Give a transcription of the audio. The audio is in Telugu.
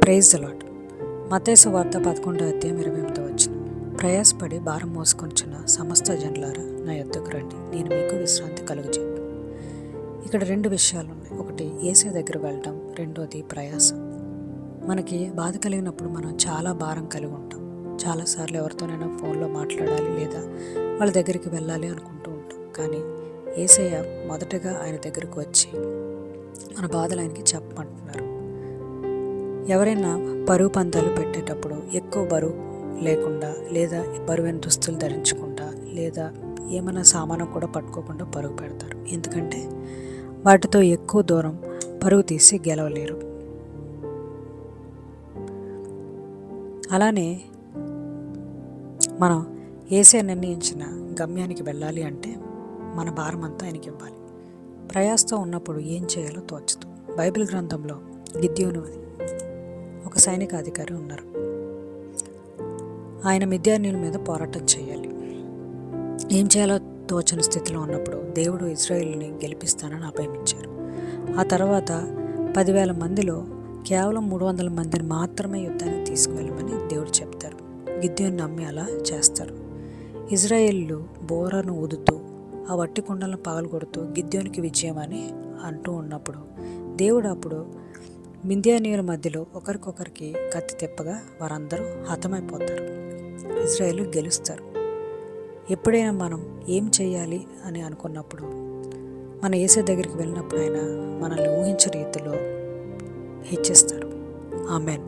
Praise the lord. మత్తయి సువార్త 11:28 ప్రయాసపడి భారం మోసుకొనుచున్న సమస్త జనులారా నా యొద్దకు రండి, నేను మీకు విశ్రాంతి కలుగజేయుదును. ఇక్కడ రెండు విషయాలు ఉన్నాయి. ఒకటి యేసయ్య దగ్గర వెళ్ళడం, రెండోది ప్రయాస. మనకి బాధ కలిగినప్పుడు మనం చాలా భారం కలిగి ఉంటాం. చాలాసార్లు ఎవరితోనైనా ఫోన్లో మాట్లాడాలి లేదా వాళ్ళ దగ్గరికి వెళ్ళాలి అనుకుంటూ ఉంటాం. కానీ యేసయ్య మొదటగా ఆయన దగ్గరకు వచ్చి మన బాధలు ఆయనకి చెప్పమంటున్నారు. ఎవరైనా పరుగు పందాలు పెట్టేటప్పుడు ఎక్కువ బరువు లేకుండా లేదా బరువైన దుస్తులు ధరించకుండా లేదా ఏమైనా సామాను కూడా పట్టుకోకుండా పరుగు పెడతారు. ఎందుకంటే వాటితో ఎక్కువ దూరం పరుగు తీసి గెలవలేరు. అలానే మనం యేసయ్య నిర్ణయించిన గమ్యానికి వెళ్ళాలి అంటే మన భారం అంతా ఆయనకి ఇవ్వాలి. ప్రయాసతో ఉన్నప్పుడు ఏం చేయాలో తోచదు. బైబిల్ గ్రంథంలో గిద్యోను ఒక సైనిక అధికారి ఉన్నారు. ఆయన మిద్యానీయుల మీద పోరాటం చేయాలి. ఏం చేయాలో తోచని స్థితిలో ఉన్నప్పుడు దేవుడు ఇజ్రాయేలుని గెలిపిస్తానని అభయమిచ్చారు. ఆ తర్వాత 10,000 మందిలో కేవలం 300 మందిని మాత్రమే యుద్ధానికి తీసుకువెళ్ళమని దేవుడు చెప్తారు. గిద్యోను నమ్మి అలా చేస్తారు. ఇజ్రాయేలు బోరను ఊదుతూ ఆ వట్టి కుండలను పగలగొడుతూ గిద్యోనికి విజయం అని అంటూ ఉన్నప్పుడు దేవుడు అప్పుడు మిద్యానీయుల మధ్యలో ఒకరికొకరికి కత్తి తిప్పగా వారందరూ హతమైపోతారు. ఇజ్రాయేలు గెలుస్తారు. ఎప్పుడైనా మనం ఏం చేయాలి అని అనుకున్నప్పుడు మన యేసయ్య దగ్గరికి వెళ్ళినప్పుడు ఆయన మనల్ని ఊహించే రీతిలో హెచ్చిస్తారు. ఆమెన్.